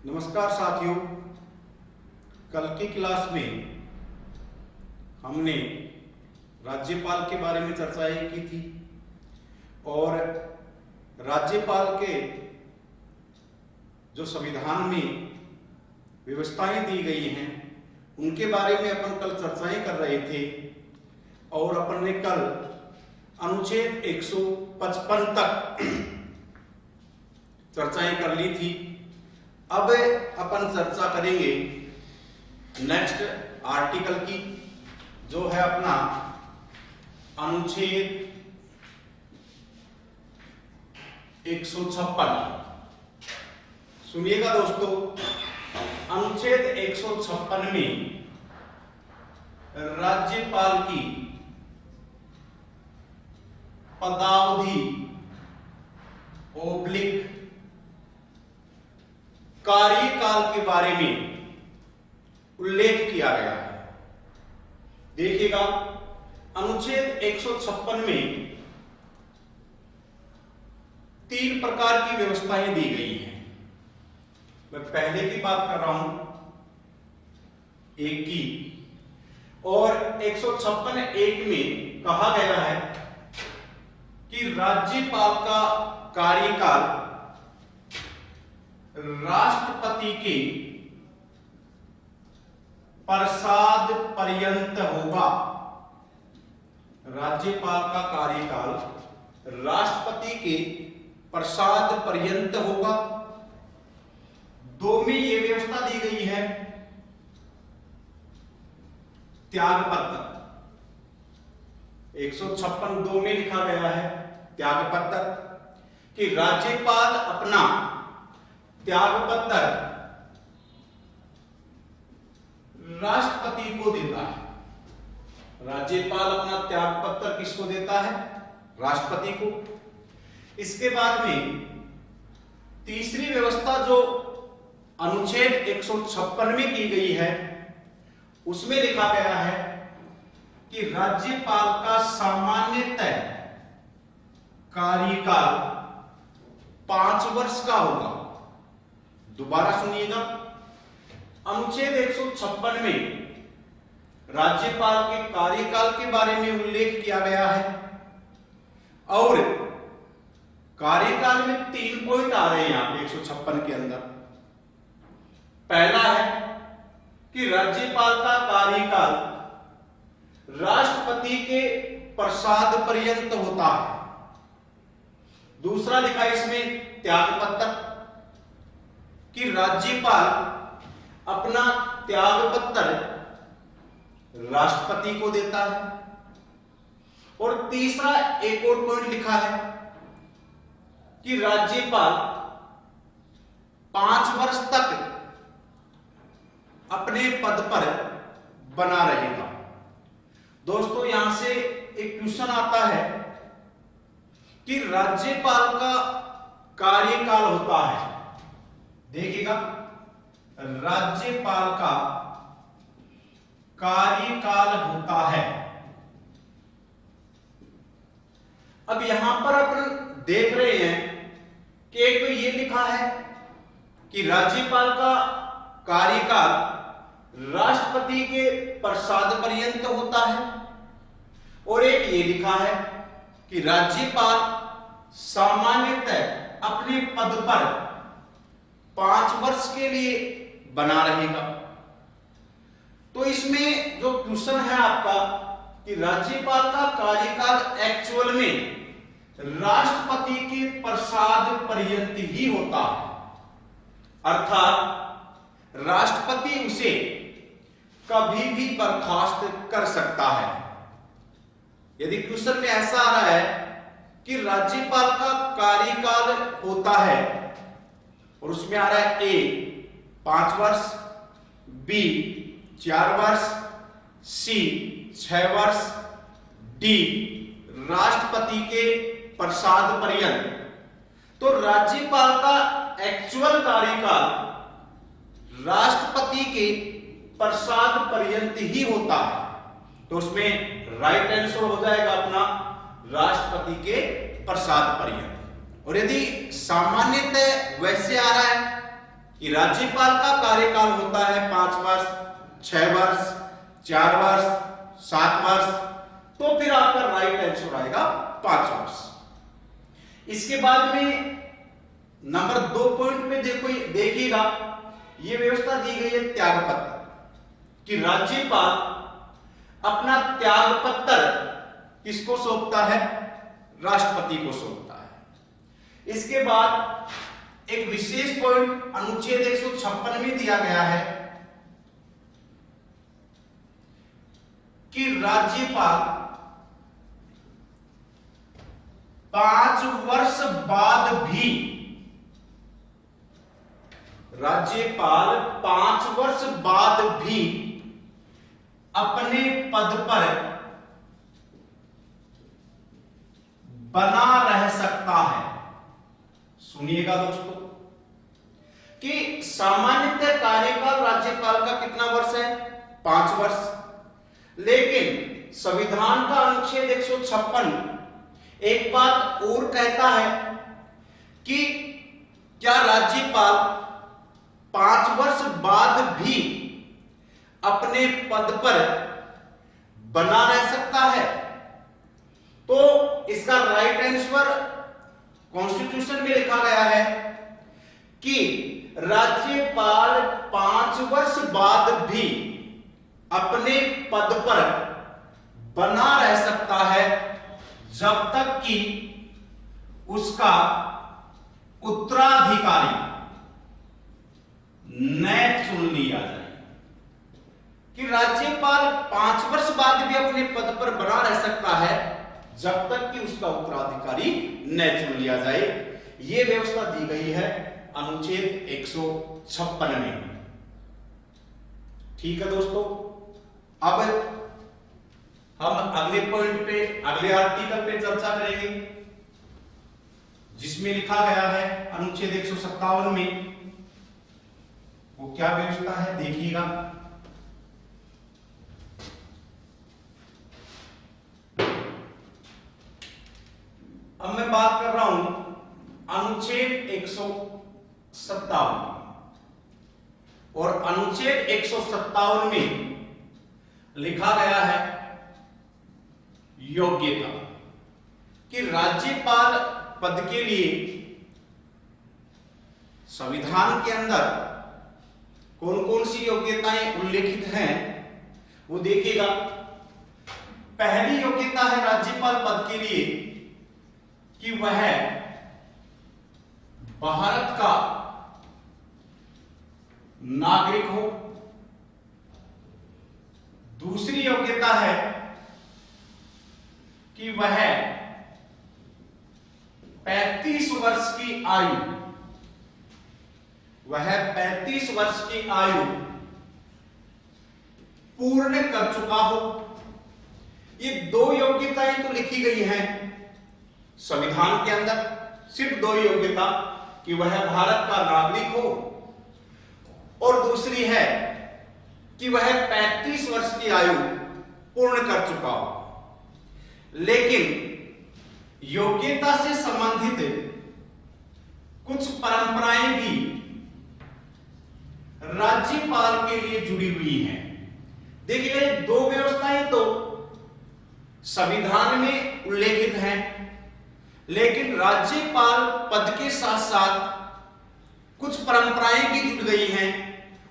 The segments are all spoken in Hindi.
नमस्कार साथियों, कल की क्लास में हमने राज्यपाल के बारे में चर्चाएं की थी और राज्यपाल के जो संविधान में व्यवस्थाएं दी गई हैं उनके बारे में अपन कल चर्चाएं कर रहे थे और अपन ने कल अनुच्छेद 155 तक चर्चाएं कर ली थी। अब अपन चर्चा करेंगे नेक्स्ट आर्टिकल की, जो है अपना अनुच्छेद 156। सुनिएगा दोस्तों, अनुच्छेद 156 में राज्यपाल की पदावधि ओब्लिक कार्यकाल के बारे में उल्लेख किया गया है। देखिएगा, अनुच्छेद 156 में 3 प्रकार की व्यवस्थाएं दी गई हैं। मैं पहले की बात कर रहा हूं, एक की, और 156(1) में कहा गया है कि राज्यपाल का कार्यकाल राष्ट्रपति के प्रसाद पर्यंत होगा। राज्यपाल का कार्यकाल राष्ट्रपति के प्रसाद पर्यंत होगा। 2 में यह व्यवस्था दी गई है त्यागपत्र। 156(2) में लिखा गया है त्यागपत्र कि राज्यपाल अपना त्यागपत्र राष्ट्रपति को देता है। राज्यपाल अपना त्यागपत्र किसको देता है? राष्ट्रपति को। इसके बाद में तीसरी व्यवस्था जो अनुच्छेद 156 में की गई है उसमें लिखा गया है कि राज्यपाल का सामान्यतः कार्यकाल 5 वर्ष का होगा। दोबारा सुनिएगा, अनुच्छेद 156 में राज्यपाल के कार्यकाल के बारे में उल्लेख किया गया है और कार्यकाल में 3 पॉइंट आ रहे हैं यहां पे 156 के अंदर। पहला है कि राज्यपाल का कार्यकाल राष्ट्रपति के प्रसाद पर्यंत होता है। दूसरा लिखा इसमें त्यागपत्र कि राज्यपाल अपना त्यागपत्र राष्ट्रपति को देता है। और तीसरा एक और पॉइंट लिखा है कि राज्यपाल 5 वर्ष तक अपने पद पर बना रहेगा। दोस्तों, यहां से एक क्वेश्चन आता है कि राज्यपाल का कार्यकाल होता है, देखिएगा, राज्यपाल का कार्यकाल होता है। अब यहां पर अपन देख रहे हैं कि एक तो ये लिखा है कि राज्यपाल का कार्यकाल राष्ट्रपति के प्रसाद पर्यंत होता है, और एक ये लिखा है कि राज्यपाल सामान्यतः अपने पद पर 5 वर्ष के लिए बना रहेगा। तो इसमें जो क्वेश्चन है आपका कि राज्यपाल का कार्यकाल एक्चुअल में राष्ट्रपति के प्रसाद पर्यंत ही होता है, अर्थात राष्ट्रपति उसे कभी भी बर्खास्त कर सकता है। यदि क्वेश्चन में ऐसा आ रहा है कि राज्यपाल का कार्यकाल होता है और उसमें आ रहा है ए 5 वर्ष, बी 4 वर्ष, सी 6 वर्ष, डी राष्ट्रपति के प्रसाद पर्यंत, तो राज्यपाल का एक्चुअल कार्यकाल राष्ट्रपति के प्रसाद पर्यंत ही होता है। तो उसमें राइट आंसर हो जाएगा अपना राष्ट्रपति के प्रसाद पर्यंत। और यदि सामान्यतः वैसे आ रहा है कि राज्यपाल का कार्यकाल होता है 5 वर्ष, 6 वर्ष, 4 वर्ष, 7 वर्ष, तो फिर आपका राइट आंसर आएगा 5 वर्ष। इसके बाद में नंबर 2 पॉइंट पे देखिएगा, ये व्यवस्था दी गई है त्यागपत्र, कि राज्यपाल अपना त्यागपत्र किसको सौंपता है? राष्ट्रपति को सौंपता है। इसके बाद एक विशेष पॉइंट अनुच्छेद 156 में दिया गया है कि राज्यपाल 5 वर्ष बाद भी, राज्यपाल 5 वर्ष बाद भी अपने पद पर बना रह सकता है। सुनिएगा दोस्तों, कि सामान्यतः कार्यकाल राज्यपाल का कितना वर्ष है? 5 वर्ष। लेकिन संविधान का अनुच्छेद 156 एक बात और कहता है कि क्या राज्यपाल 5 वर्ष बाद भी अपने पद पर बना रह सकता है? तो इसका राइट आंसर कॉन्स्टिट्यूशन में लिखा गया है कि राज्यपाल 5 वर्ष बाद भी अपने पद पर बना रह सकता है जब तक कि उसका उत्तराधिकारी न चुन लिया जाए। कि राज्यपाल 5 वर्ष बाद भी अपने पद पर बना रह सकता है जब तक कि उसका उत्तराधिकारी न चुन लिया जाए। यह व्यवस्था दी गई है अनुच्छेद 156 में। ठीक है दोस्तों, अब हम अगले पॉइंट पे, अगले आर्टिकल पे चर्चा करेंगे, जिसमें लिखा गया है अनुच्छेद 157 में। वो क्या व्यवस्था है देखिएगा। अब मैं बात कर रहा हूं अनुच्छेद 157, और अनुच्छेद 157 में लिखा गया है योग्यता, कि राज्यपाल पद के लिए संविधान के अंदर कौन कौन सी योग्यताएं उल्लेखित हैं वो देखिएगा। पहली योग्यता है राज्यपाल पद के लिए कि वह भारत का नागरिक हो। दूसरी योग्यता है कि वह 35 वर्ष की आयु, वह 35 वर्ष की आयु पूर्ण कर चुका हो। ये 2 योग्यताएं तो लिखी गई हैं संविधान के अंदर, सिर्फ 2 योग्यता, कि वह भारत का नागरिक हो और दूसरी है कि वह 35 वर्ष की आयु पूर्ण कर चुका हो। लेकिन योग्यता से संबंधित कुछ परंपराएं भी राज्यपाल के लिए जुड़ी हुई हैं। देखिए, 2 व्यवस्थाएं तो संविधान में उल्लेखित हैं, लेकिन राज्यपाल पद के साथ साथ कुछ परंपराएं भी जुड़ गई हैं।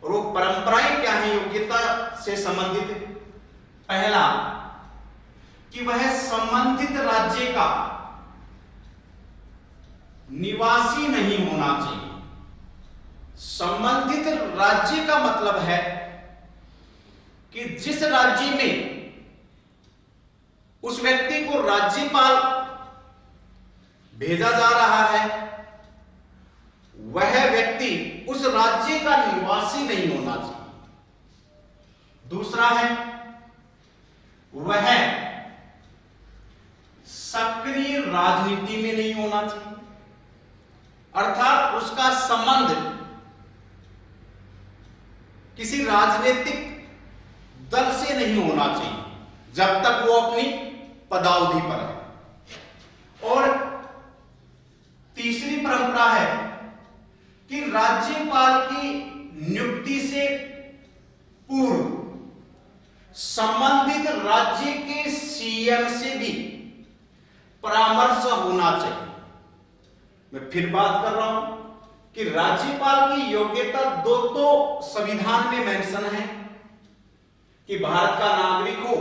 और वो परंपराएं क्या हैं योग्यता से संबंधित? पहला, कि वह संबंधित राज्य का निवासी नहीं होना चाहिए। संबंधित राज्य का मतलब है कि जिस राज्य में उस व्यक्ति को राज्यपाल भेजा जा रहा है, वह व्यक्ति उस राज्य का निवासी नहीं होना चाहिए। दूसरा है, वह सक्रिय राजनीति में नहीं होना चाहिए, अर्थात उसका संबंध किसी राजनीतिक दल से नहीं होना चाहिए जब तक वो अपनी पदावधि पर है। और तीसरी परंपरा है कि राज्यपाल की नियुक्ति से पूर्व संबंधित राज्य के सीएम से भी परामर्श होना चाहिए। मैं फिर बात कर रहा हूं कि राज्यपाल की योग्यता दो तो संविधान में मेंशन है कि भारत का नागरिक हो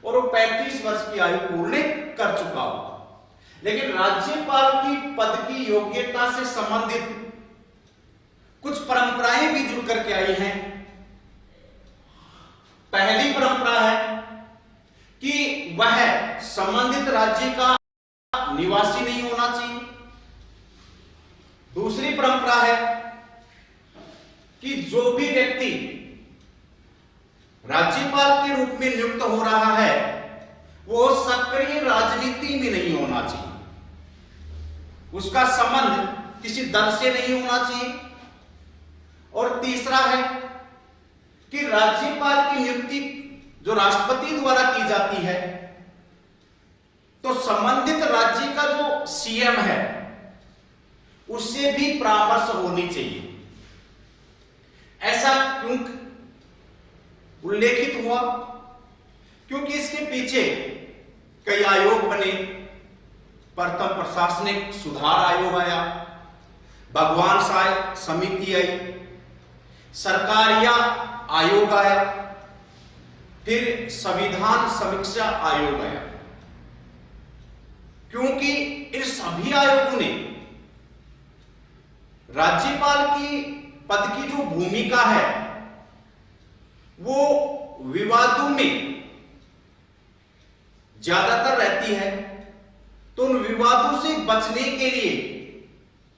और वो 35 वर्ष की आयु पूर्ण कर चुका हो, लेकिन राज्यपाल की पद की योग्यता से संबंधित कुछ परंपराएं भी जुड़ करके आई हैं। पहली परंपरा है कि वह संबंधित राज्य का निवासी नहीं होना चाहिए। दूसरी परंपरा है कि जो भी व्यक्ति राज्यपाल के रूप में नियुक्त हो रहा है वो सक्रिय राजनीति में नहीं होना चाहिए, उसका संबंध किसी दल से नहीं होना चाहिए। और तीसरा है कि राज्यपाल की नियुक्ति जो राष्ट्रपति द्वारा की जाती है तो संबंधित राज्य का जो सीएम है उससे भी परामर्श होनी चाहिए। ऐसा क्यों उल्लेखित हुआ? क्योंकि इसके पीछे कई आयोग बने। प्रथम प्रशासनिक सुधार आयोग आया, भगवान साय समिति आई, सरकारिया आयोग आया, फिर संविधान समीक्षा आयोग आया। क्योंकि इन सभी आयोगों ने राज्यपाल की पद की जो भूमिका है वो विवादों में ज्यादातर रहती है, तो उन विवादों से बचने के लिए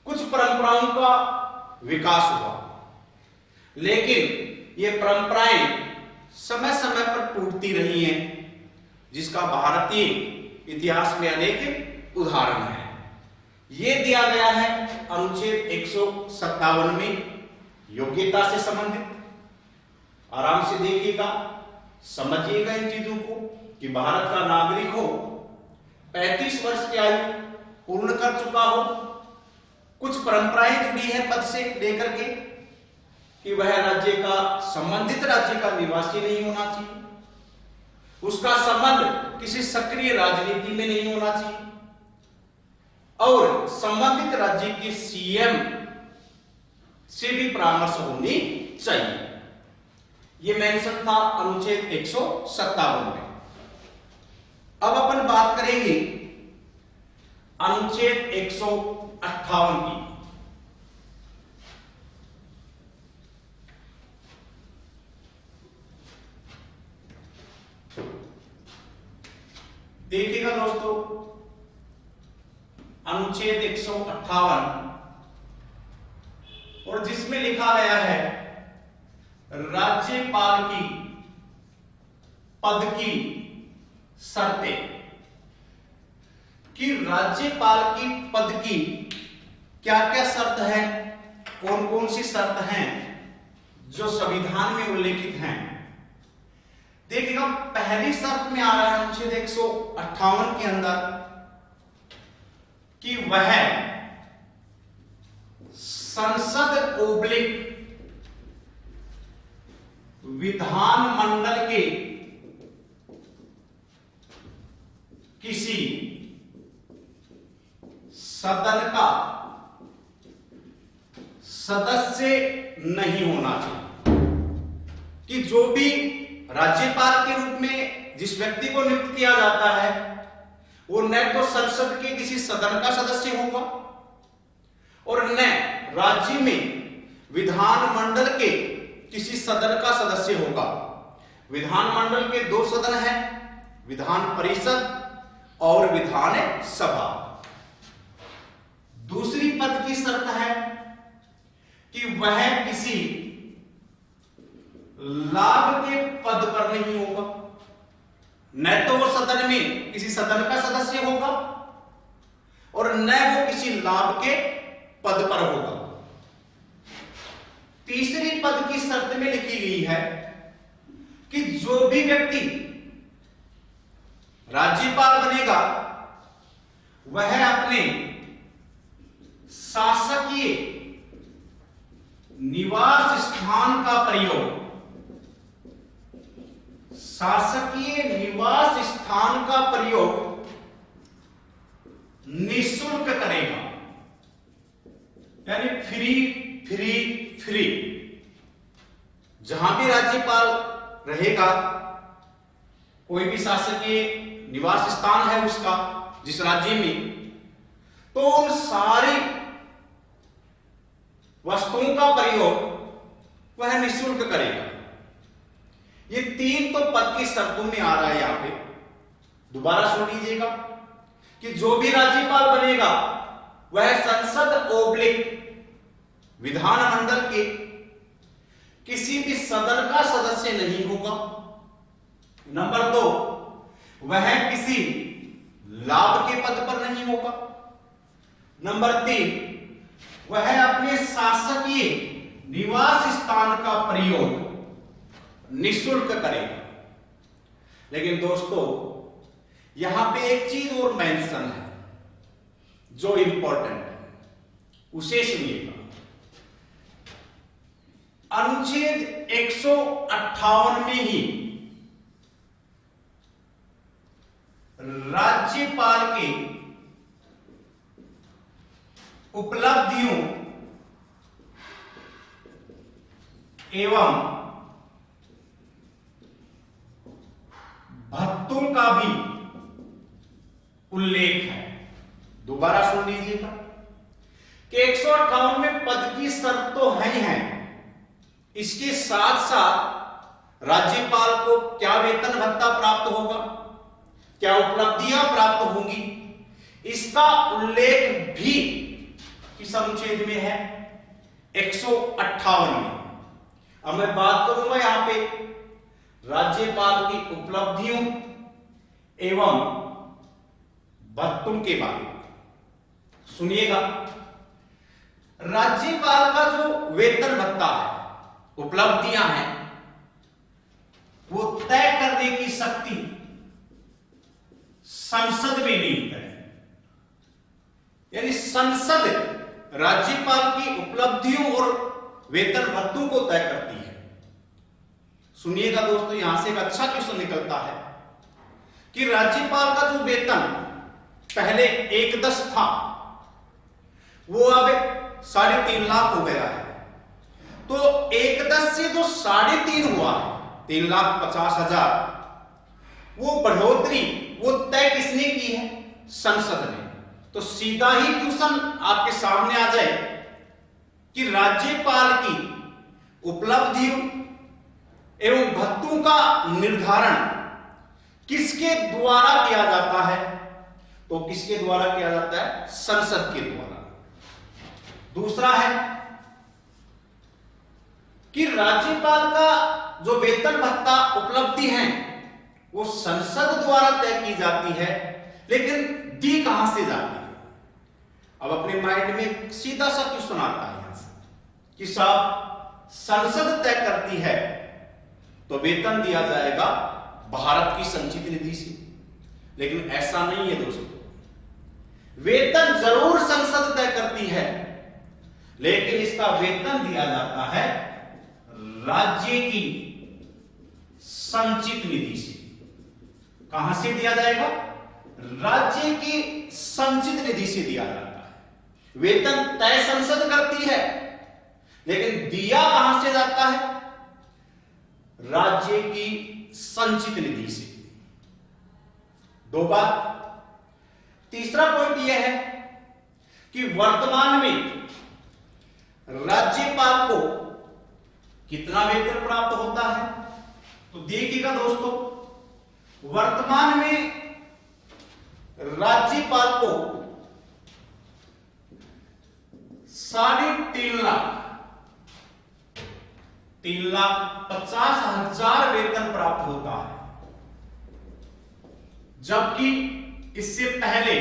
कुछ परंपराओं का विकास हुआ, लेकिन ये परंपराएं समय समय पर टूटती रही हैं, जिसका भारतीय इतिहास में अनेक उदाहरण हैं। ये दिया गया है अनुच्छेद 157 में योग्यता से संबंधित। आराम से देखिएगा, समझिएगा इन चीजों को कि भारत का नागरिक हो, 35 वर्ष की आयु पूर्ण कर चुका हो, कुछ परंपराएं जुड़ी है पद से लेकर के कि वह राज्य का संबंधित राज्य का निवासी नहीं होना चाहिए, उसका संबंध किसी सक्रिय राजनीति में नहीं होना चाहिए और संबंधित राज्य के सीएम से भी परामर्श होनी चाहिए। यह मेंशन था अनुच्छेद 157 में। अब अपन बात करेंगे अनुच्छेद 158 की। देखिएगा दोस्तों, अनुच्छेद 158 और जिसमें लिखा गया है राज्यपाल की पद की शर्तें, कि राज्यपाल की पद की क्या क्या शर्त है, कौन कौन सी शर्त हैं जो संविधान में उल्लेखित हैं। देखिएगा, पहली शर्त में आ रहा है अनुच्छेद 158 के अंदर कि वह संसद ओब्लिक विधानमंडल के किसी सदन का सदस्य नहीं होना चाहिए। कि जो भी राज्यपाल के रूप में जिस व्यक्ति को नियुक्त किया जाता है वो न तो संसद के किसी सदन का सदस्य होगा और न राज्य में विधानमंडल के किसी सदन का सदस्य होगा। विधानमंडल के दो सदन हैं, विधान परिषद और विधान सभा। दूसरी पद की शर्त है कि वह किसी लाभ के पद पर नहीं होगा, न तो वो सदन में किसी सदन का सदस्य होगा और न वो किसी लाभ के पद पर होगा। तीसरी पद की शर्त में लिखी गई है कि जो भी व्यक्ति राज्यपाल बनेगा वह अपने शासकीय निवास स्थान का प्रयोग, शासकीय निवास स्थान का प्रयोग निःशुल्क करेगा, यानी फ्री फ्री फ्री। जहां भी राज्यपाल रहेगा, कोई भी शासकीय निवास स्थान है उसका जिस राज्य में, तो उन सारी वस्तुओं का प्रयोग वह निःशुल्क करेगा। ये 3 तो पद की शर्तों में आ रहा है। यहां पे दोबारा सुन लीजिएगा कि जो भी राज्यपाल बनेगा वह संसद ओब्लिक विधानमंडल के किसी भी सदन का सदस्य नहीं होगा। नंबर 2, वह किसी लाभ के पद पर नहीं होगा। नंबर 3, वह अपने शासकीय निवास स्थान का प्रयोग निःशुल्क करेगा। लेकिन दोस्तों, यहां पे एक चीज और मेंशन है जो इंपॉर्टेंट है, उसे सुनिएगा। अनुच्छेद 158 में ही राज्यपाल के उपलब्धियों एवं भत्तों का भी उल्लेख है। दोबारा सुन लीजिएगा कि 158 में पद की शर्त तो है, इसके साथ साथ राज्यपाल को क्या वेतन भत्ता प्राप्त होगा, क्या उपलब्धियां प्राप्त होंगी, इसका उल्लेख भी किस अनुच्छेद में है? 158 में। अब मैं बात करूंगा यहां पे राज्यपाल की उपलब्धियों एवं भत्तों के बारे में। सुनिएगा, राज्यपाल का जो वेतन भत्ता है, उपलब्धियां हैं, वो तय करने की शक्ति संसद में नहीं है। यानी संसद राज्यपाल की उपलब्धियों और वेतन भत्तों को तय करती है। सुनिएगा दोस्तों, यहां से एक अच्छा क्वेश्चन निकलता है कि राज्यपाल का जो वेतन पहले 1/10 था, वो अब 3.5 लाख हो गया है। तो 1/10 से जो 3.5 हुआ है, 3,50,000, वो बढ़ोतरी वो तय किसने की है? संसद ने। तो सीधा ही क्वेश्चन आपके सामने आ जाए कि राज्यपाल की उपलब्धियों एवं भत्तों का निर्धारण किसके द्वारा किया जाता है? तो किसके द्वारा किया जाता है? संसद के द्वारा। दूसरा है कि राज्यपाल का जो वेतन भत्ता उपलब्धि है वो संसद द्वारा तय की जाती है, लेकिन दी कहां से जाती है? अब अपने माइंड में सीधा सा क्वेश्चन आता है यहां से कि साहब संसद तय करती है तो वेतन दिया जाएगा भारत की संचित निधि से, लेकिन ऐसा नहीं है दोस्तों। वेतन जरूर संसद तय करती है, लेकिन इसका वेतन दिया जाता है राज्य की संचित निधि से। कहां से दिया जाएगा? राज्य की संचित निधि से दिया जाता है। वेतन तय संसद करती है, लेकिन दिया कहां से जाता है? राज्य की संचित निधि से। 2 बात। तीसरा पॉइंट यह है कि वर्तमान में राज्यपाल को कितना वेतन प्राप्त होता है? तो देखिएगा दोस्तों, वर्तमान में राज्यपाल को 3.5 लाख 3,50,000 वेतन प्राप्त होता है, जबकि इससे पहले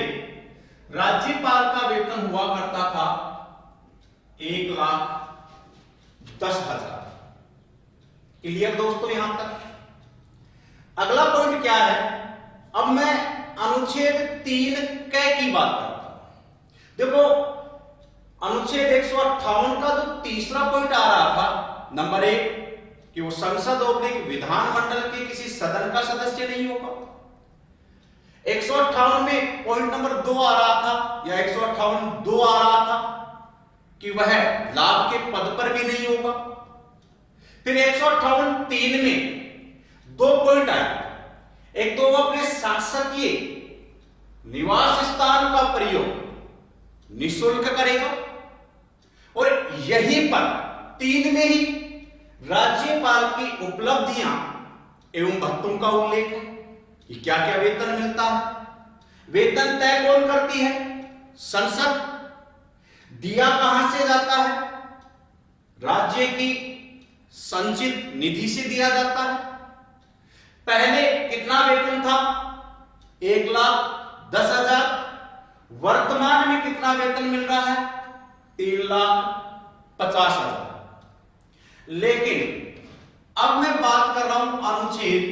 राज्यपाल का वेतन हुआ करता था 1,10,000। क्लियर दोस्तों यहां तक? अगला पॉइंट क्या है? अब मैं अनुच्छेद 3 क की बात करता हूं। देखो, अनुच्छेद 158 का जो तीसरा पॉइंट आ रहा था नंबर 1 कि वो संसद ऑब्लिक विधानमंडल के किसी सदन का सदस्य नहीं होगा। 158 में पॉइंट नंबर 2 आ रहा था या 158(2) आ रहा था कि वह लाभ के पद पर भी नहीं होगा। फिर 158(3) में 2 पॉइंट आए। एक तो वो अपने शासकीय निवास स्थान का प्रयोग निःशुल्क करेगा और यहीं पर 3 में ही राज्यपाल की उपलब्धियां एवं भत्तों का उल्लेख है कि क्या क्या वेतन मिलता है। वेतन तय कौन करती है? संसद। दिया कहां से जाता है? राज्य की संचित निधि से दिया जाता है। पहले कितना वेतन था? 1,10,000। वर्तमान में कितना वेतन मिल रहा है? 3,50,000। लेकिन अब मैं बात कर रहा हूं अनुच्छेद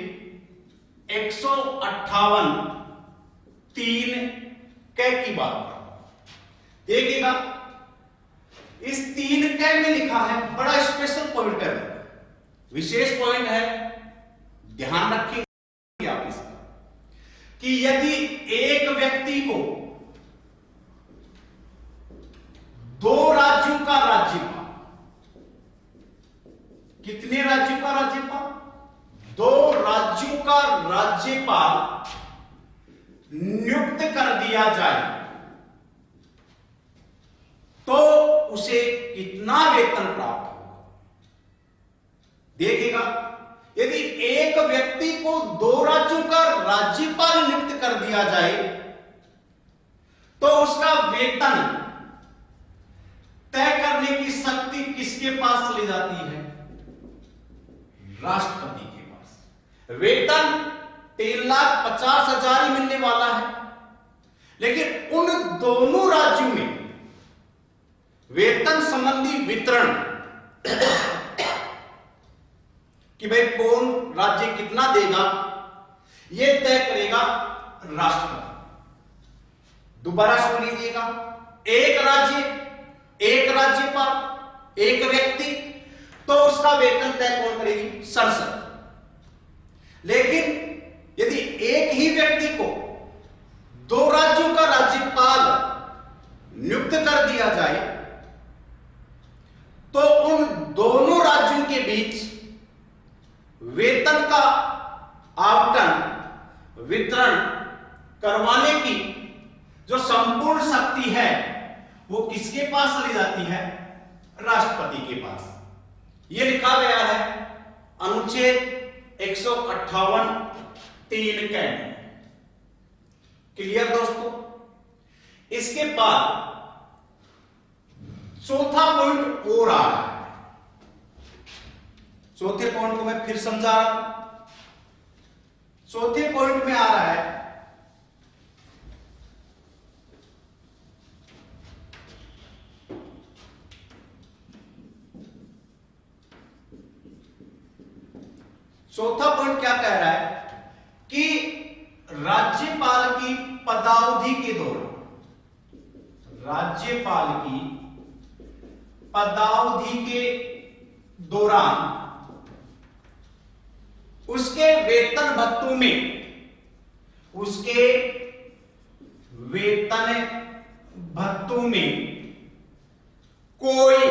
158(3) क की बात कर रहा हूं। देखिएगा इस 3 क में लिखा है, बड़ा स्पेशल पॉइंट है, विशेष पॉइंट है, ध्यान रखिए आप इसका, कि यदि एक व्यक्ति को 2 राज्यों का राज्यपाल, कितने राज्यों का राज्यपाल? 2 राज्यों का राज्यपाल नियुक्त कर दिया जाए तो उसे कितना वेतन प्राप्त होगा? देखिएगा, यदि एक व्यक्ति को 2 राज्यों का राज्यपाल नियुक्त कर दिया जाए तो उसका वेतन तय करने की शक्ति किसके पास चली जाती है? राष्ट्रपति के पास। वेतन 3,50,000 ही मिलने वाला है, लेकिन उन दोनों राज्यों में वेतन संबंधी वितरण कि भाई कौन राज्य कितना देगा, यह तय करेगा राष्ट्रपति। दोबारा सुन लीजिएगा, एक राज्य, एक राज्यपाल, एक व्यक्ति, तो उसका वेतन तय कौन करेगी? संसद। लेकिन यदि एक ही व्यक्ति को 2 राज्यों का राज्यपाल नियुक्त कर दिया जाए तो उन दोनों राज्यों के बीच वेतन का आवंटन, वितरण करवाने की जो संपूर्ण शक्ति है वो किसके पास चली जाती है? राष्ट्रपति के पास। यह लिखा गया है अनुच्छेद 158(3) क। क्लियर दोस्तों? इसके बाद चौथा पॉइंट और आ रहा है। चौथे पॉइंट को मैं फिर समझा रहा हूं। चौथे पॉइंट में आ रहा है चौथा पॉइंट क्या कह रहा है कि राज्यपाल की पदावधि के दौरान, राज्यपाल की पदावधि के दौरान उसके वेतन भत्तों में, उसके वेतन भत्तों में कोई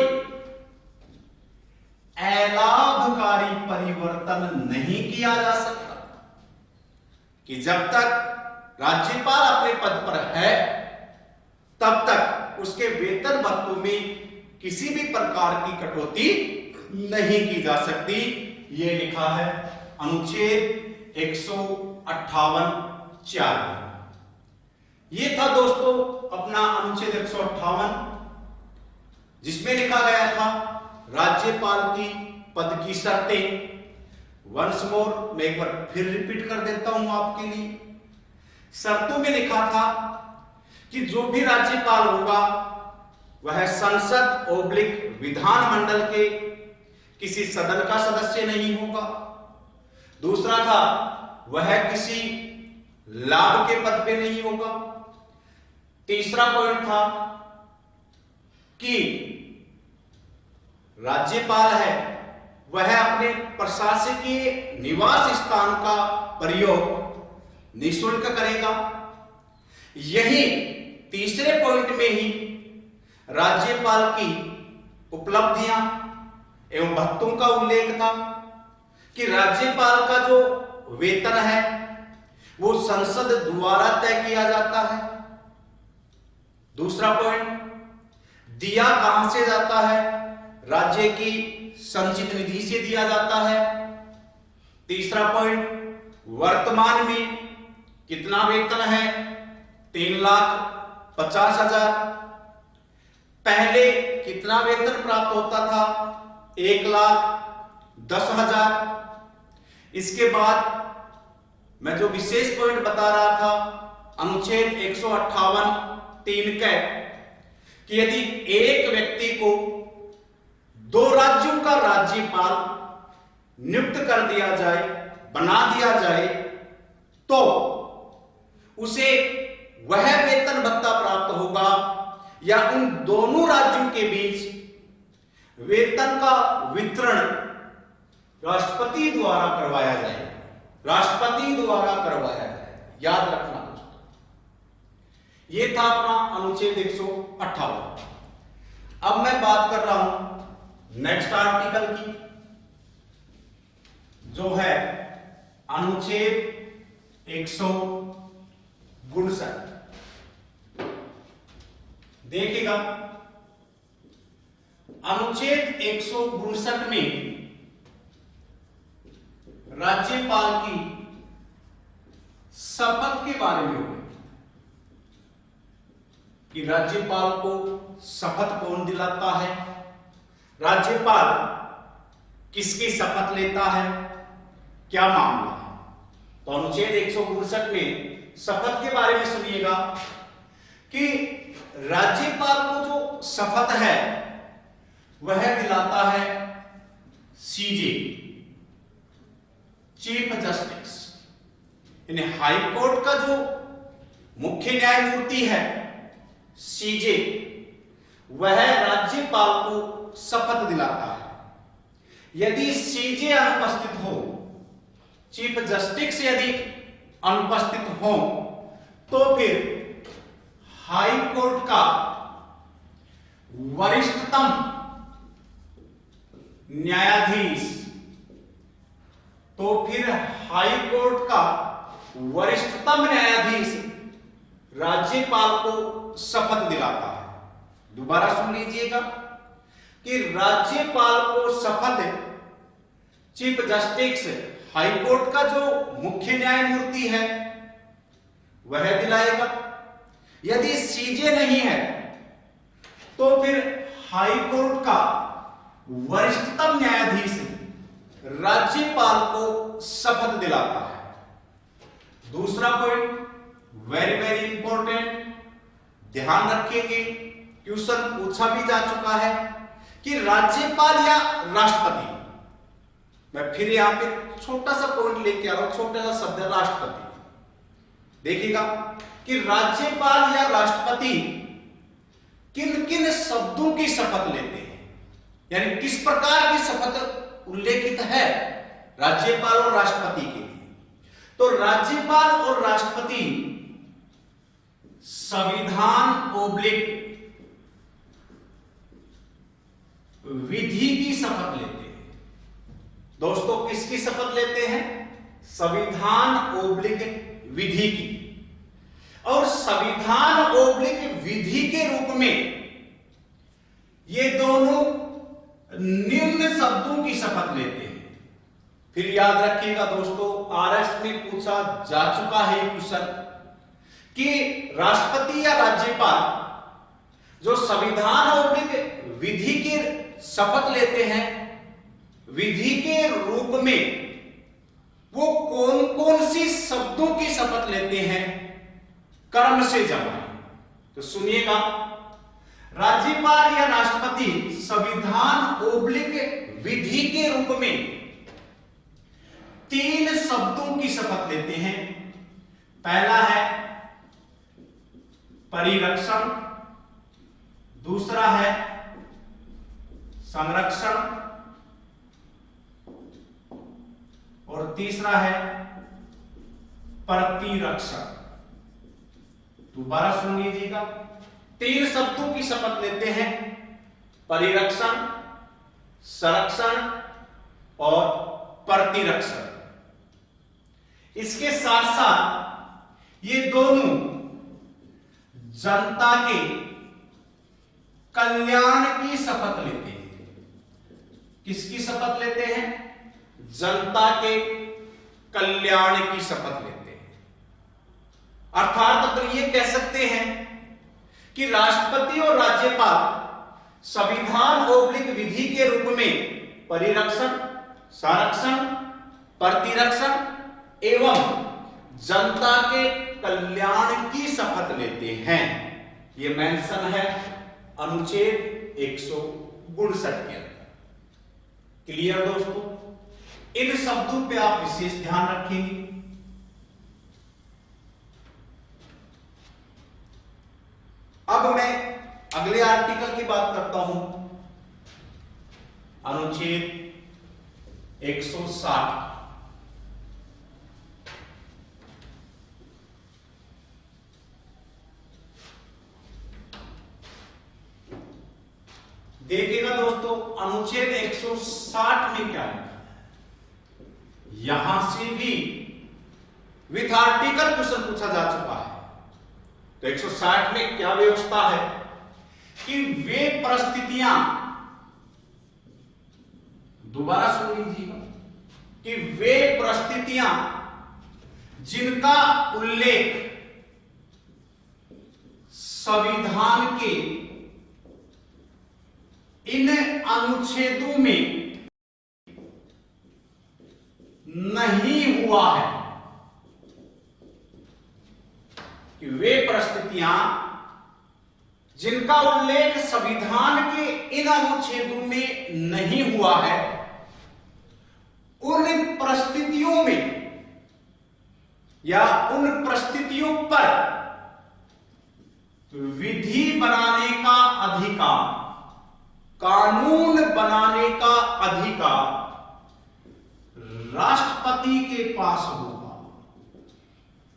अलाभकारी परिवर्तन नहीं किया जा सकता। कि जब तक राज्यपाल अपने पद पर है तब तक उसके वेतन भत्तों में किसी भी प्रकार की कटौती नहीं की जा सकती। यह लिखा है अनुच्छेद 158(4). यह था दोस्तों अपना अनुच्छेद 158, जिसमें लिखा गया था राज्यपाल की पद की शर्तें। वंस मोर, मैं एक बार फिर रिपीट कर देता हूं आपके लिए। शर्तों में लिखा था कि जो भी राज्यपाल होगा वह संसद ओब्लिक विधानमंडल के किसी सदन का सदस्य नहीं होगा। दूसरा था वह किसी लाभ के पद पे नहीं होगा। तीसरा पॉइंट था कि राज्यपाल है वह अपने प्रशासकीय निवास स्थान का प्रयोग निःशुल्क करेगा। यही तीसरे पॉइंट में ही राज्यपाल की उपलब्धियां एवं भत्तों का उल्लेख था कि राज्यपाल का जो वेतन है वो संसद द्वारा तय किया जाता है। दूसरा पॉइंट, दिया कहां से जाता है? राज्य की संचित निधि से दिया जाता है। तीसरा पॉइंट, वर्तमान में कितना वेतन है? 3,50,000। पहले कितना वेतन प्राप्त होता था? 1,10,000। इसके बाद मैं जो विशेष पॉइंट बता रहा था, अनुच्छेद 158(3) का कि यदि एक व्यक्ति को 2 राज्यों का राज्यपाल नियुक्त कर दिया जाए, बना दिया जाए, तो उसे वह वेतन भत्ता प्राप्त होगा या उन दोनों राज्यों के बीच वेतन का वितरण राष्ट्रपति द्वारा करवाया जाए। राष्ट्रपति द्वारा करवाया जाए, याद रखना दोस्तों। यह था अपना अनुच्छेद 158। अब मैं बात कर रहा हूं नेक्स्ट आर्टिकल की, जो है अनुच्छेद 159। देखिएगा, अनुच्छेद 159 में राज्यपाल की शपथ के बारे में होगा कि राज्यपाल को शपथ कौन दिलाता है, राज्यपाल किसकी शपथ लेता है, क्या मामला है। तो अनुच्छेद 159 में शपथ के बारे में सुनिएगा कि राज्यपाल को जो शपथ है वह दिलाता है सीजे, चीफ जस्टिस। यानी हाई कोर्ट का जो मुख्य न्यायमूर्ति है सीजे, वह राज्यपाल को शपथ दिलाता है। यदि सीजे अनुपस्थित हो, चीफ जस्टिस यदि अनुपस्थित हो, तो फिर हाई कोर्ट का वरिष्ठतम न्यायाधीश, तो फिर हाई कोर्ट का वरिष्ठतम न्यायाधीश राज्यपाल को शपथ दिलाता है। दोबारा सुन लीजिएगा कि राज्यपाल को शपथ चीफ जस्टिस हाई कोर्ट का जो मुख्य न्यायमूर्ति है वह दिलाएगा। यदि सीजे नहीं है तो फिर हाई कोर्ट का वरिष्ठतम न्यायाधीश राज्यपाल को शपथ दिलाता है। दूसरा पॉइंट वेरी वेरी इंपॉर्टेंट, ध्यान रखेंगे, क्वेश्चन पूछा भी जा चुका है कि राज्यपाल या राष्ट्रपति। मैं फिर यहां पे छोटा सा पॉइंट लेके आ रहा हूं, छोटा सा शब्द राष्ट्रपति। देखिएगा कि राज्यपाल या राष्ट्रपति किन किन शब्दों की शपथ लेते हैं, यानी किस प्रकार की शपथ उल्लेखित है राज्यपाल और राष्ट्रपति के लिए। तो राज्यपाल और राष्ट्रपति संविधान ओब्लिक विधि की शपथ लेते हैं। दोस्तों, किसकी शपथ लेते हैं? संविधान ओब्लिक विधि की। और संविधान ओब्लिक विधि के रूप में ये दोनों निम्न शब्दों की शपथ लेते हैं। फिर याद रखिएगा दोस्तों, आरएस में पूछा जा चुका है क्वेश्चन कि राष्ट्रपति या राज्यपाल जो संविधान ओब्लिक विधि की शपथ लेते हैं, विधि के रूप में वो कौन कौन सी शब्दों की शपथ लेते हैं, कर्म से जमा। तो सुनिएगा, राज्यपाल या राष्ट्रपति संविधान ओब्लिक विधि के रूप में 3 शब्दों की शपथ लेते हैं। पहला है परिरक्षण, दूसरा है संरक्षण, तीसरा है प्रतिरक्षण। दोबारा सुन लीजिएगा, 3 शब्दों की शपथ लेते हैं, परिरक्षण, संरक्षण और प्रतिरक्षण। इसके साथ साथ ये दोनों जनता के कल्याण की शपथ लेते हैं। किसकी शपथ लेते हैं? जनता के कल्याण की शपथ लेते हैं। अर्थात अपन ये कह सकते हैं कि राष्ट्रपति और राज्यपाल संविधान ओब्लिक विधि के रूप में परिरक्षण, संरक्षण, प्रतिरक्षण एवं जनता के कल्याण की शपथ लेते हैं। यह मेंशन है अनुच्छेद 159 के अंदर। क्लियर दोस्तों? इन शब्दों पे आप विशेष ध्यान रखेंगे। अब मैं अगले आर्टिकल की बात करता हूं, अनुच्छेद 160। देखिएगा दोस्तों, अनुच्छेद 160 में क्या लिखा है। यहां से भी विथ आर्टिकल क्वेश्चन पूछा जा चुका है। तो 160 में क्या व्यवस्था है कि वे परिस्थितियां, दोबारा सुन लीजिएगा, कि वे परिस्थितियां जिनका उल्लेख संविधान के इन अनुच्छेदों में नहीं हुआ है, कि वे परिस्थितियां जिनका उल्लेख संविधान के इन अनुच्छेदों में नहीं हुआ है, उन परिस्थितियों में या उन परिस्थितियों पर विधि बनाने का अधिकार, कानून बनाने का अधिकार राष्ट्रपति के पास होगा।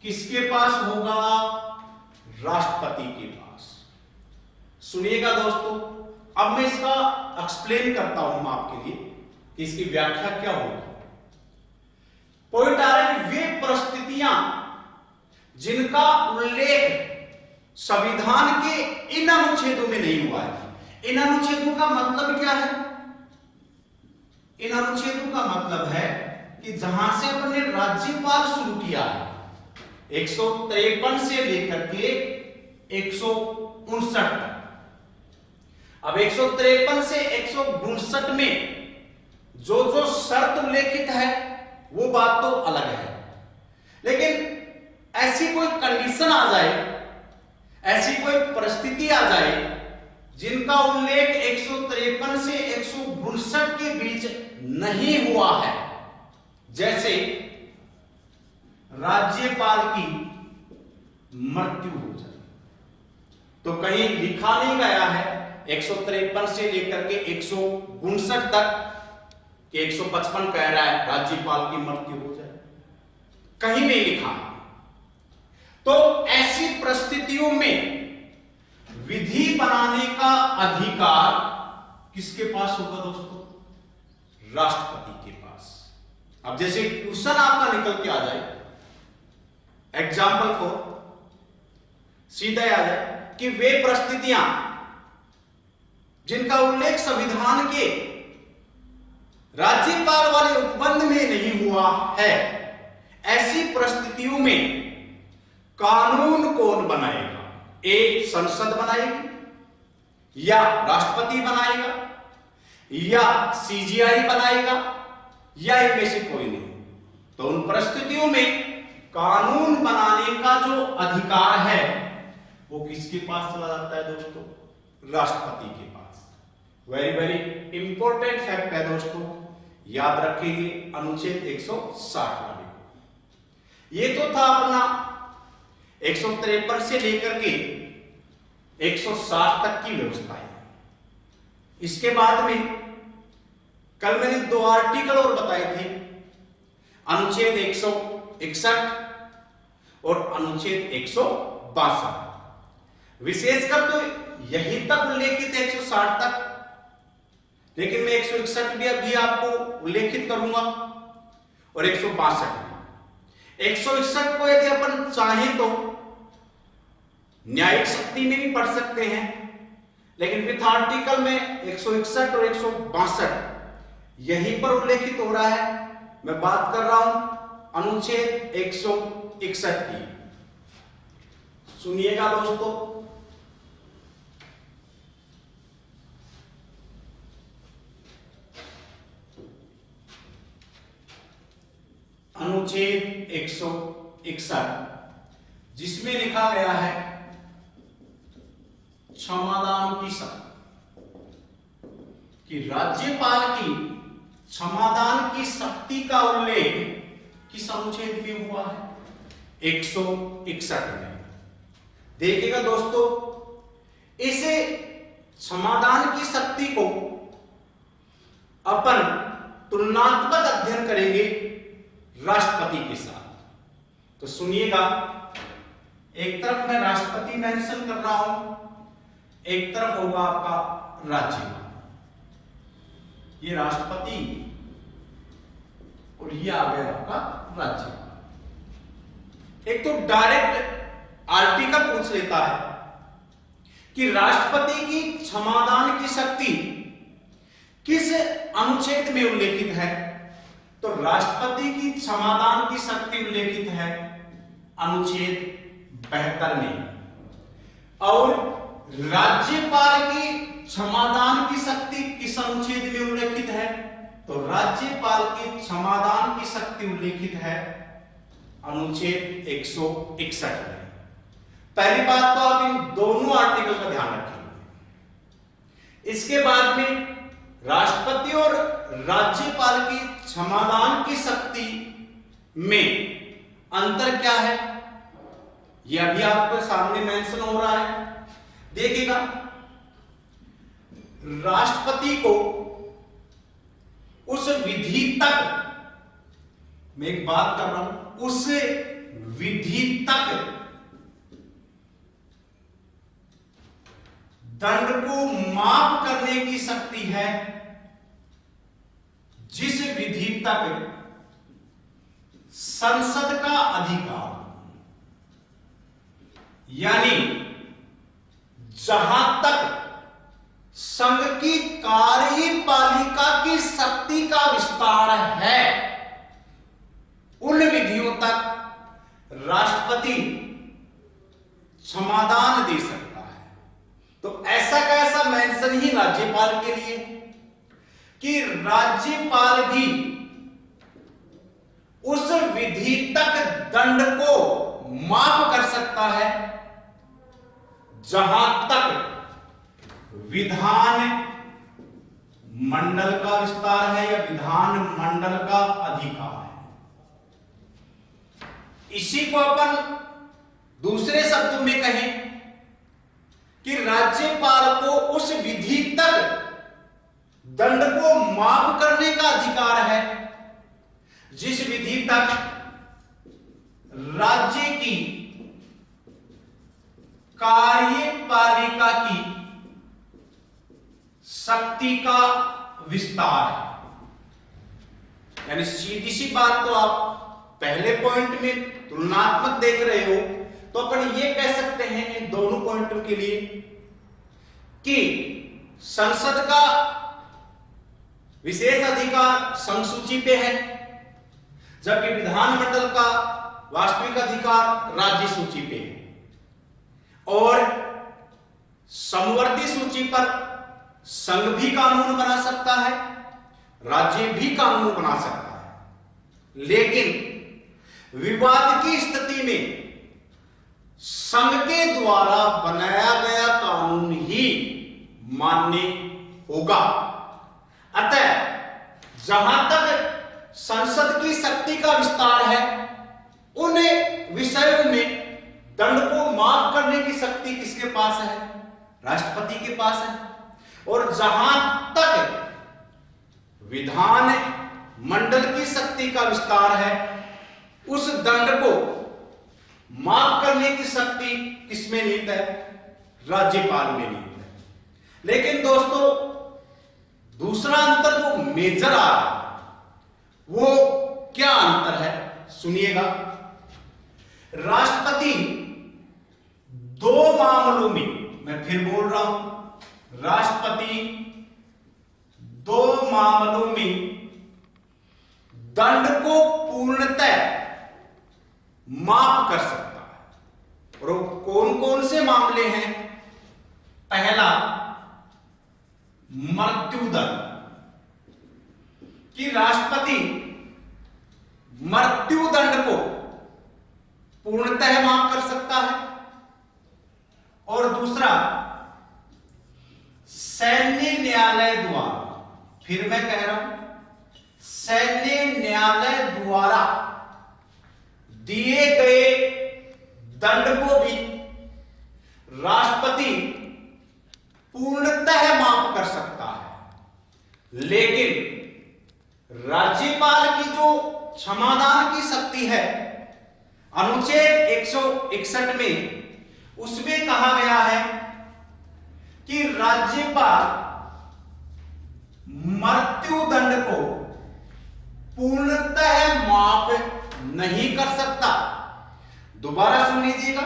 किसके पास होगा? राष्ट्रपति के पास। सुनिएगा दोस्तों, अब मैं इसका एक्सप्लेन करता हूं आपके लिए कि इसकी व्याख्या क्या होगी। पॉइंट आ रहा है, वे परिस्थितियां जिनका उल्लेख संविधान के इन अनुच्छेदों में नहीं हुआ है। इन अनुच्छेदों का मतलब क्या है? इन अनुच्छेदों का मतलब है कि जहां से अपने राज्यपाल शुरू किया है, 153 से लेकर के 159 तक। अब 153 से 159 में जो जो शर्त उल्लेखित है वो बात तो अलग है, लेकिन ऐसी कोई कंडीशन आ जाए, ऐसी कोई परिस्थिति आ जाए जिनका उल्लेख 153 से 159 के बीच नहीं हुआ है, जैसे राज्यपाल की मृत्यु हो जाए, तो कहीं लिखा नहीं गया है 153 से लेकर के 159 तक कि 155 कह रहा है राज्यपाल की मृत्यु हो जाए, कहीं नहीं लिखा। तो ऐसी परिस्थितियों में विधि बनाने का अधिकार किसके पास होगा दोस्तों? राष्ट्रपति के पास। अब जैसे क्वेश्चन आपका निकल के आ जाए, एग्जाम्पल को सीधा आ जाए कि वे परिस्थितियां जिनका उल्लेख संविधान के राज्यपाल वाले उपबंध में नहीं हुआ है, ऐसी परिस्थितियों में कानून कौन बनाएगा? एक संसद बनाएगी या राष्ट्रपति बनाएगा या सीजीआई बनाएगा या इनमें से कोई नहीं। तो उन परिस्थितियों में कानून बनाने का जो अधिकार है वो किसके पास चला जाता है दोस्तों? राष्ट्रपति के पास। वेरी वेरी इंपॉर्टेंट फैक्ट है दोस्तों, याद रखेंगे अनुच्छेद 160 वाले को। ये तो था अपना 153 से लेकर के 160 तक की व्यवस्था है। इसके बाद में कल मैंने 2 आर्टिकल और बताए थे, अनुच्छेद 161 और अनुच्छेद 162। विशेषकर तो यही तक उल्लेखित है 160 तक, लेकिन मैं 161 भी आपको उल्लेखित करूंगा और 162 भी। 161 को यदि अपन चाहें तो न्यायिक शक्ति में भी पढ़ सकते हैं, लेकिन विथ आर्टिकल में 161 और 162 यहीं पर उल्लेखित हो रहा है। मैं बात कर रहा हूं अनुच्छेद 161 की। सुनिएगा दोस्तों, अनुच्छेद 161 जिसमें लिखा गया है क्षमादान की शक्ति, कि राज्यपाल की क्षमादान की शक्ति का उल्लेख किस अनुच्छेद में हुआ है? 161 में। देखिएगा दोस्तों, इसे क्षमादान की शक्ति को अपन तुलनात्मक अध्ययन करेंगे राष्ट्रपति के साथ। तो सुनिएगा, एक तरफ मैं राष्ट्रपति मेंशन कर रहा हूं, एक तरफ होगा आपका राज्यपाल। ये राष्ट्रपति और ये आ गया आपका राज्यपाल। एक तो डायरेक्ट आर्टिकल पूछ लेता है कि राष्ट्रपति की क्षमादान की शक्ति किस अनुच्छेद में उल्लेखित है? तो राष्ट्रपति की क्षमादान की शक्ति उल्लेखित है अनुच्छेद 72 में, और राज्यपाल की क्षमादान की शक्ति किस अनुच्छेद में उल्लेखित है? तो राज्यपाल की क्षमादान की शक्ति उल्लेखित है अनुच्छेद 161 में। पहली बात तो आप इन दोनों आर्टिकल का ध्यान रखेंगे। इसके बाद में राष्ट्रपति और राज्यपाल की क्षमादान की शक्ति में अंतर क्या है, यह अभी आपके सामने मेंशन हो रहा है। देखिएगा, राष्ट्रपति को उस विधि तक, मैं एक बात कर रहा हूं, उस विधि तक दंड को माफ करने की शक्ति है जिस विधि तक संसद का अधिकार, यानी जहां तक संघ की कार्यपालिका की शक्ति का विस्तार है, उन विधियों तक राष्ट्रपति क्षमादान दे सकता है। तो ऐसा कैसा मेंशन ही राज्यपाल के लिए कि राज्यपाल भी उस विधि तक दंड को माफ कर सकता है जहां तक विधान मंडल का विस्तार है या विधान मंडल का अधिकार है। इसी को अपन दूसरे शब्दों में कहें कि राज्यपाल को उस विधि तक दंड को माफ करने का अधिकार है जिस विधि तक राज्य की कार्यपालिका की शक्ति का विस्तार है। यानी सीधी सी बात तो आप पहले पॉइंट में तुलनात्मक देख रहे हो, तो अपन ये कह सकते हैं इन दोनों पॉइंटों के लिए कि संसद का विशेष अधिकार संघ सूची पे है, जबकि विधानमंडल का वास्तविक अधिकार राज्य सूची पे है, और समवर्ती सूची पर संघ भी कानून बना सकता है, राज्य भी कानून बना सकता है। लेकिन विवाद की स्थिति में संघ के द्वारा बनाया गया कानून ही मान्य होगा। अतः जहां तक संसद की शक्ति का विस्तार है, उन विषयों में दंड को माफ करने की शक्ति किसके पास है? राष्ट्रपति के पास है। और जहां तक विधान मंडल की शक्ति का विस्तार है, उस दंड को माफ करने की शक्ति किसमें निहित है? राज्यपाल में निहित है। लेकिन दोस्तों दूसरा अंतर जो मेजर आ रहा है वो क्या अंतर है सुनिएगा। राष्ट्रपति दो मामलों में, मैं फिर बोल रहा हूं, राष्ट्रपति दो मामलों में दंड को पूर्णतः माफ कर सकता है। और कौन कौन से मामले हैं? पहला, मृत्युदंड, कि राष्ट्रपति मृत्युदंड को पूर्णतः माफ कर सकता है। और दूसरा, सैन्य न्यायालय द्वारा, फिर मैं कह रहा हूं, सैन्य न्यायालय द्वारा दिए गए दंड को भी राष्ट्रपति पूर्णतः माफ कर सकता है। लेकिन राज्यपाल की जो क्षमादान की शक्ति है, अनुच्छेद 161 में उसमें कहा गया है कि राज्यपाल मृत्युदंड को पूर्णतः माफ नहीं कर सकता। दोबारा सुन लीजिएगा,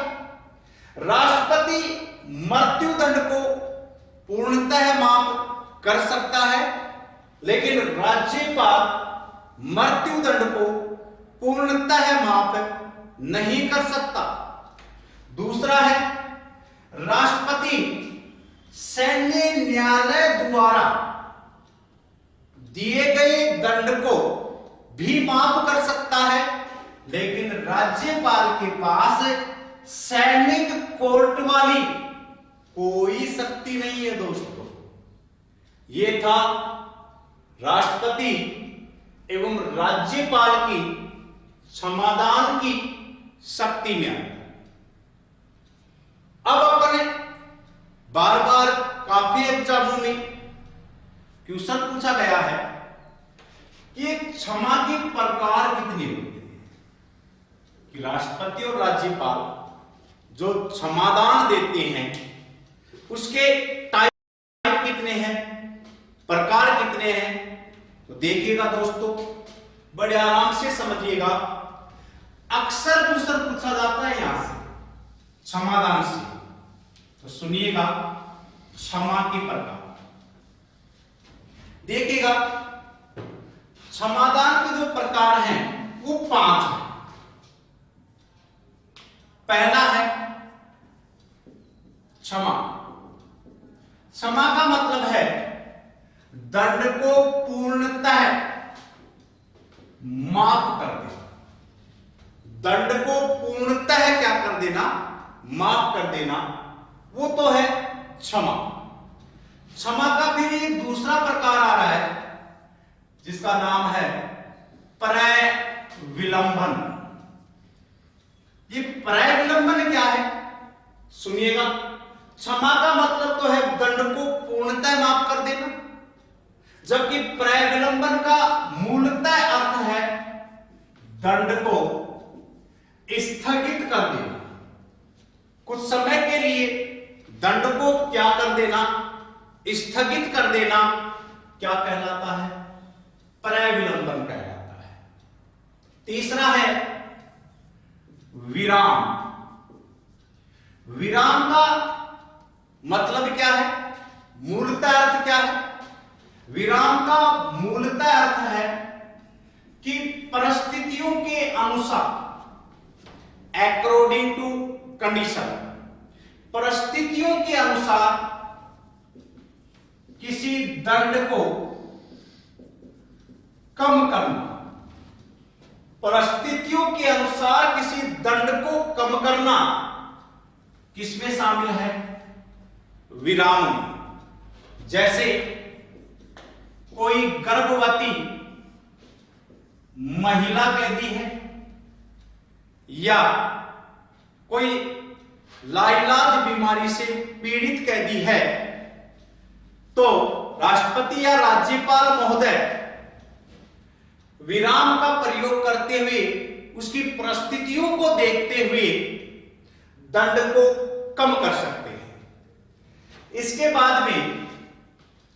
राष्ट्रपति मृत्युदंड को पूर्णतः माफ कर सकता है, लेकिन राज्यपाल मृत्युदंड को पूर्णतः माफ नहीं कर सकता। दूसरा है, राष्ट्रपति सैन्य न्यायालय द्वारा दिए गए दंड को भी माफ कर सकता है, लेकिन राज्यपाल के पास सैनिक कोर्ट वाली कोई शक्ति नहीं है। दोस्तों यह था राष्ट्रपति एवं राज्यपाल की क्षमादान की शक्ति में। अब अपने बार बार काफी एग्जामों में क्वेश्चन पूछा गया है कि क्षमा के प्रकार कितने होते हैं, कि राष्ट्रपति और राज्यपाल जो क्षमादान देते हैं उसके टाइप कितने हैं, प्रकार कितने हैं। तो देखिएगा दोस्तों, बड़े आराम से समझिएगा। अक्सर क्वेश्चन पूछा जाता है यहां से क्षमादान से, तो सुनिएगा क्षमा के प्रकार। देखिएगा क्षमादान के जो प्रकार हैं वो 5 हैं। पहला है क्षमा। क्षमा का मतलब है दंड को पूर्णतः माफ कर देना। दंड को पूर्णतः क्या कर देना? माफ कर देना, वो तो है क्षमा। क्षमा का फिर एक दूसरा प्रकार आ रहा है जिसका नाम है प्रविलंबन। ये प्रविलंबन क्या है सुनिएगा। क्षमा का मतलब तो है दंड को पूर्णतः माफ कर देना, जबकि प्रविलंबन का मूलतः अर्थ है दंड को स्थगित कर देना। कुछ समय के लिए दंड को क्या कर देना? स्थगित कर देना। क्या कहलाता है? प्रविलंबन कहलाता है। तीसरा है विराम। विराम का मतलब क्या है? मूलतः अर्थ क्या है? विराम का मूलतः अर्थ है कि परिस्थितियों के अनुसार, अकॉर्डिंग टू कंडीशन, परिस्थितियों के अनुसार किसी दंड को कम करना। परिस्थितियों के अनुसार किसी दंड को कम करना किसमें शामिल है? विराम में। जैसे कोई गर्भवती महिला कैदी है या कोई लाइलाज बीमारी से पीड़ित कैदी है, तो राष्ट्रपति या राज्यपाल महोदय विराम का प्रयोग करते हुए, उसकी परिस्थितियों को देखते हुए दंड को कम कर सकते हैं। इसके बाद में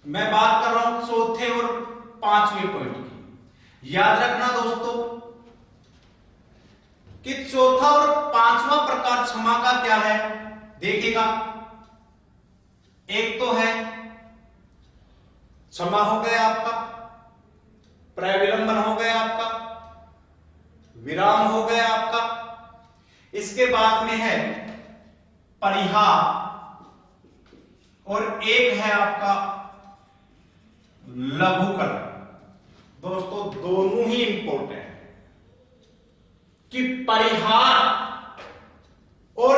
मैं बात कर रहा हूं चौथे और पांचवें पॉइंट की। याद रखना दोस्तों कि चौथा और पांचवा प्रकार क्षमा का क्या है, देखिएगा। एक तो है क्षमा हो गया आपका, प्रविलंबन हो गया आपका, विराम हो गया आपका। इसके बाद में है परिहार और एक है आपका लघुकरण। दोस्तों दोनों ही इंपॉर्टेंट है कि परिहार और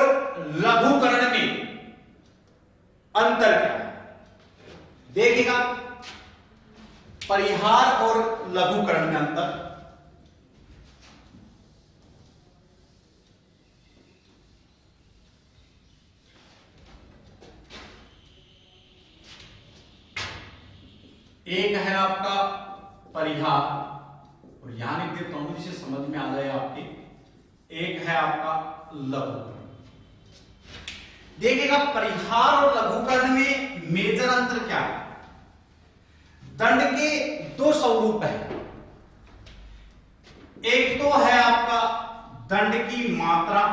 लघुकरण में अंतर क्या है, देखिएगा। परिहार और लघुकरण में अंतर, एक है आपका परिहार, और यहां लिख देता हूं जिसे समझ में आ जाए आपके। एक है आपका लघुकरण। देखिएगा परिहार और लघुकरण में मेजर अंतर क्या है। दंड के दो स्वरूप है। एक तो है आपका दंड की मात्रा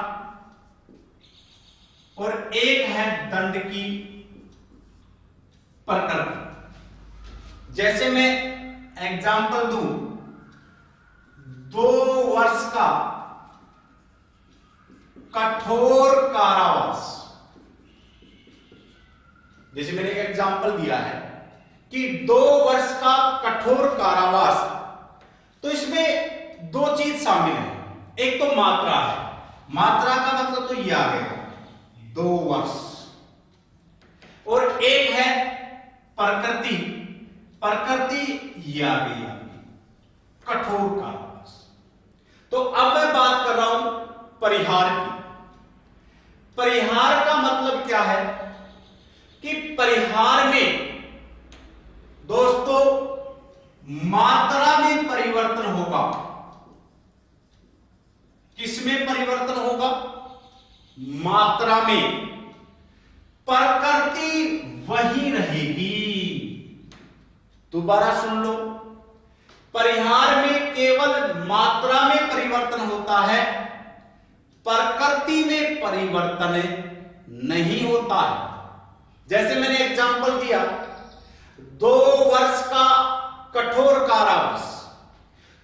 और एक है दंड की प्रकृति। जैसे मैं एग्जांपल दूं, 2 वर्ष का कठोर कारावास। जैसे मैंने एक एग्जांपल दिया है कि 2 वर्ष का कठोर कारावास, तो इसमें दो चीज शामिल है। एक तो मात्रा है, मात्रा का मतलब तो यह आ गया 2 वर्ष, और एक है प्रकृति। प्रकृति यह आ गई कठोर कारावास। तो अब मैं बात कर रहा हूं परिहार की। परिहार का मतलब क्या है कि परिहार में दोस्तों मात्रा में परिवर्तन होगा। किसमें परिवर्तन होगा? मात्रा में। प्रकृति वही रहेगी। दोबारा सुन लो, परिहार में केवल मात्रा में परिवर्तन होता है, प्रकृति में परिवर्तन नहीं होता है। जैसे मैंने एग्जांपल दिया, 2 वर्ष का कठोर कारावास,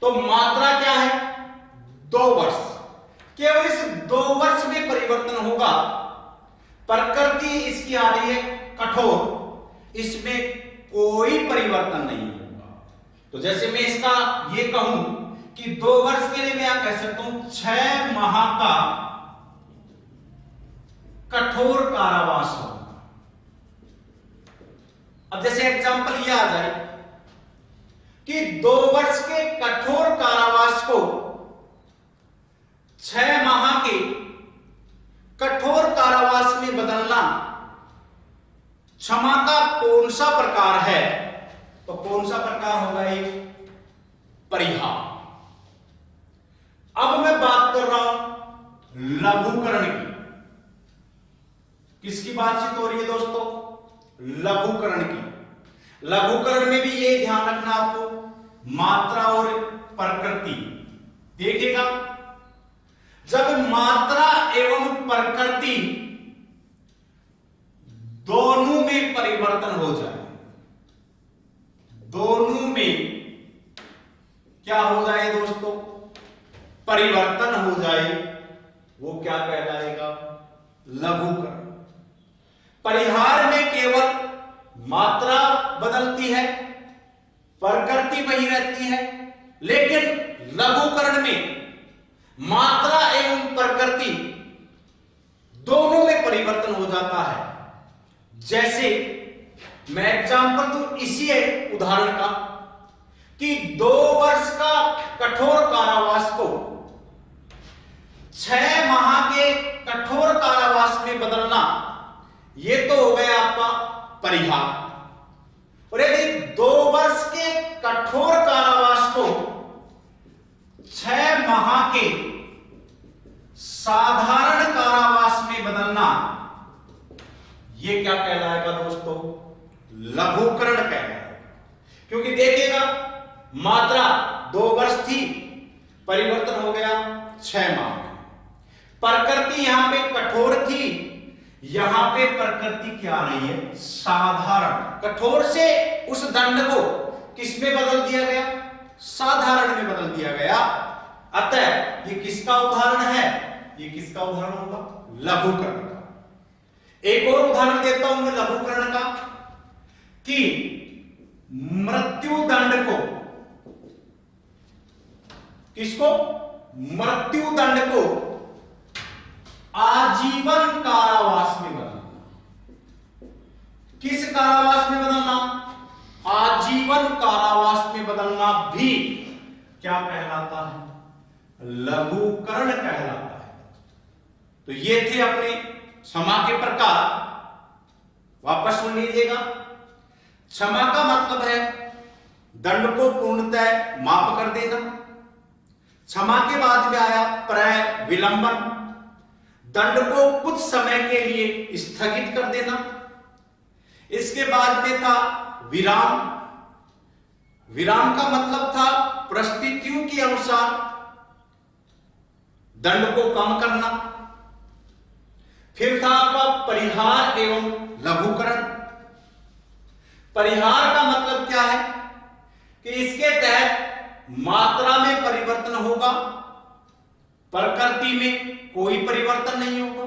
तो मात्रा क्या है? 2 वर्ष। केवल इस 2 वर्ष में परिवर्तन होगा। प्रकृति इसकी आ रही है कठोर, इसमें कोई परिवर्तन नहीं होगा। तो जैसे मैं इसका ये कहूं कि 2 वर्ष के लिए मैं कह सकता हूं 6 माह का कठोर कारावास होगा। अब जैसे एग्जांपल ये आ जाए कि 2 वर्ष के कठोर कारावास को 6 माह के कठोर कारावास में बदलना क्षमा का कौन सा प्रकार है? तो कौन सा प्रकार होगा? एक परिहार। अब मैं बात कर रहा हूं लघुकरण की। किसकी बातचीत हो रही है दोस्तों? लघुकरण की। लघुकरण में भी ये ध्यान रखना आपको, मात्रा और प्रकृति। देखिएगा, जब मात्रा एवं प्रकृति दोनों में परिवर्तन हो जाए, दोनों में क्या हो जाए दोस्तों? परिवर्तन हो जाए, वो क्या कहलाएगा? लघुकरण। परिहार में केवल मात्रा बदलती है, प्रकृति वही रहती है, लेकिन लघुकरण में मात्रा एवं प्रकृति दोनों में परिवर्तन हो जाता है। जैसे मैं एग्जांपल दूं इसी उदाहरण का कि 2 वर्ष का कठोर कारावास को 6 माह के कठोर कारावास में बदलना, यह तो हो गया आपका परिहार। और यदि 2 वर्ष के कठोर कारावास को के साधारण कारावास में बदलना, यह क्या कहलाएगा दोस्तों? लघुकरण कहलाएगा। क्योंकि देखिएगा, मात्रा 2 वर्ष थी, परिवर्तन हो गया 6 माह। प्रकृति यहां पे कठोर थी, यहां पे प्रकृति क्या आ रही है? साधारण। कठोर से उस दंड को किस में बदल दिया गया? साधारण में बदल दिया गया। अतः ये किसका उदाहरण है? ये किसका उदाहरण होगा? लघुकरण का। एक और उदाहरण देता हूं मैं लघुकरण का, कि मृत्यु दंड को, किसको? मृत्यु दंड को आजीवन कारावास में बदलना। किस कारावास में बदलना? आजीवन कारावास में बदलना भी क्या कहलाता है? लघुकरण कहलाता है। तो ये थे अपने क्षमा के प्रकार। वापस सुन लीजिएगा। क्षमा का मतलब है दंड को पूर्णतः माफ कर देना। क्षमा के बाद में आया प्रय विलंबन, दंड को कुछ समय के लिए स्थगित कर देना। इसके बाद में था विराम। विराम का मतलब था परिस्थितियों के अनुसार दंड को कम करना। फिर था आपका परिहार एवं लघुकरण। परिहार का मतलब क्या है? कि इसके तहत मात्रा में परिवर्तन होगा, प्रकृति में कोई परिवर्तन नहीं होगा।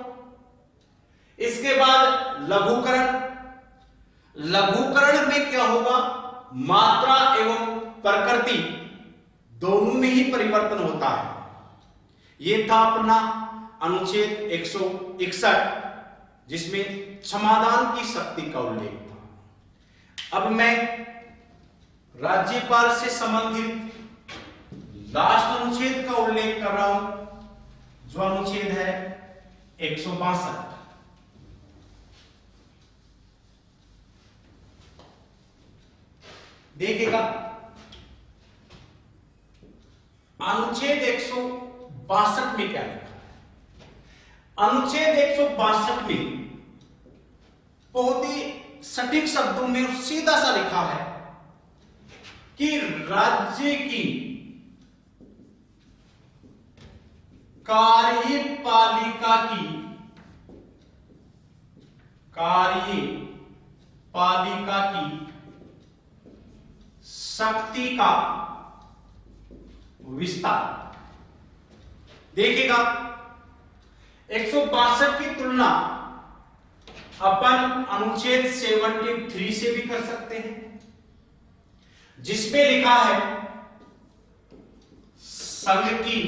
इसके बाद लघुकरण। लघुकरण में क्या होगा? मात्रा एवं प्रकृति दोनों में ही परिवर्तन होता है। यह था अपना अनुच्छेद 161, जिसमें क्षमादान की शक्ति का उल्लेख था। अब मैं राज्यपाल से संबंधित लास्ट अनुच्छेद का उल्लेख कर रहा हूं, जो अनुच्छेद है 162। देखिएगा, अनुच्छेद 162 में क्या लिखा है? अनुच्छेद 162 में बहुत ही सटीक शब्दों में सीधा सा लिखा है कि राज्य की कार्यपालिका की शक्ति का विस्तार। देखिएगा, 162 की तुलना अपन अनुच्छेद 73 से भी कर सकते हैं, जिसमें लिखा है संघ की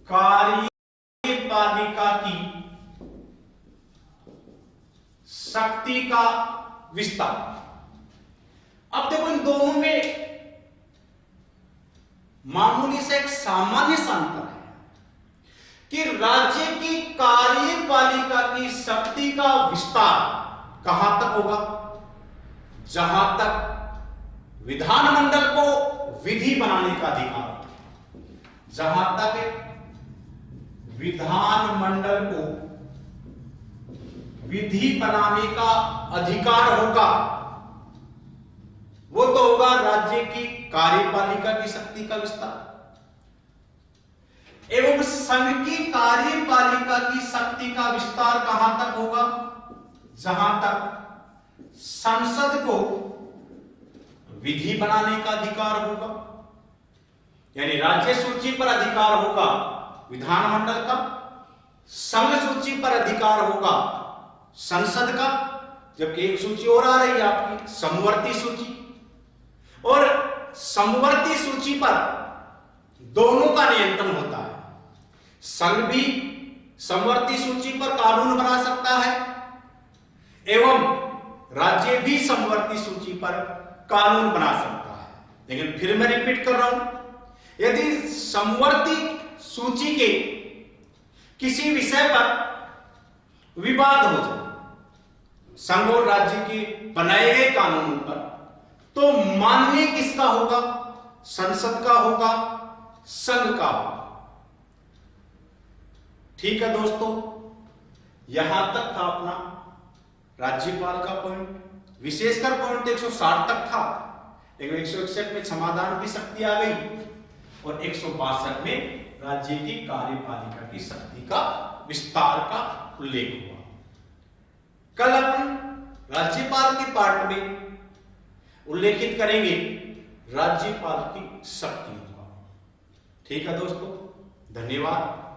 कार्यपालिका की शक्ति का विस्तार। अब देखो, इन दोनों में मामूली से एक सामान्य सा अंतर है कि राज्य की कार्यपालिका की शक्ति का विस्तार कहां तक होगा? जहां तक विधानमंडल को विधि बनाने का अधिकार, जहां तक विधानमंडल को विधि बनाने का अधिकार होगा, वो तो होगा राज्य की कार्यपालिका की शक्ति का विस्तार। एवं संघ की कार्यपालिका की शक्ति का विस्तार कहां तक होगा? जहां तक संसद को विधि बनाने का अधिकार होगा, यानी राज्य सूची पर अधिकार होगा विधानमंडल का, संघ सूची पर अधिकार होगा संसद का, जबकि एक सूची और आ रही है आपकी समवर्ती सूची, और समवर्ती सूची पर दोनों का नियंत्रण होता है। संघ भी समवर्ती सूची पर कानून बना सकता है एवं राज्य भी समवर्ती सूची पर कानून बना सकता है। लेकिन फिर मैं रिपीट कर रहा हूं, यदि समवर्ती सूची के किसी विषय पर विवाद हो जाए संघ और राज्य के बनाए गए कानूनों पर, तो मान्य किसका होगा? संसद का होगा, संघ का होगा। ठीक है दोस्तों, यहां तक था अपना राज्यपाल का पॉइंट। विशेषकर पॉइंट 160 तक था, लेकिन 161 में समाधान की शक्ति आ गई और 162 में राज्य की कार्यपालिका की शक्ति का विस्तार का उल्लेख हुआ। कल अपन राज्यपाल के पार्ट में उल्लेखित करेंगे राज्यपाल की शक्तियों का। ठीक है दोस्तों, धन्यवाद।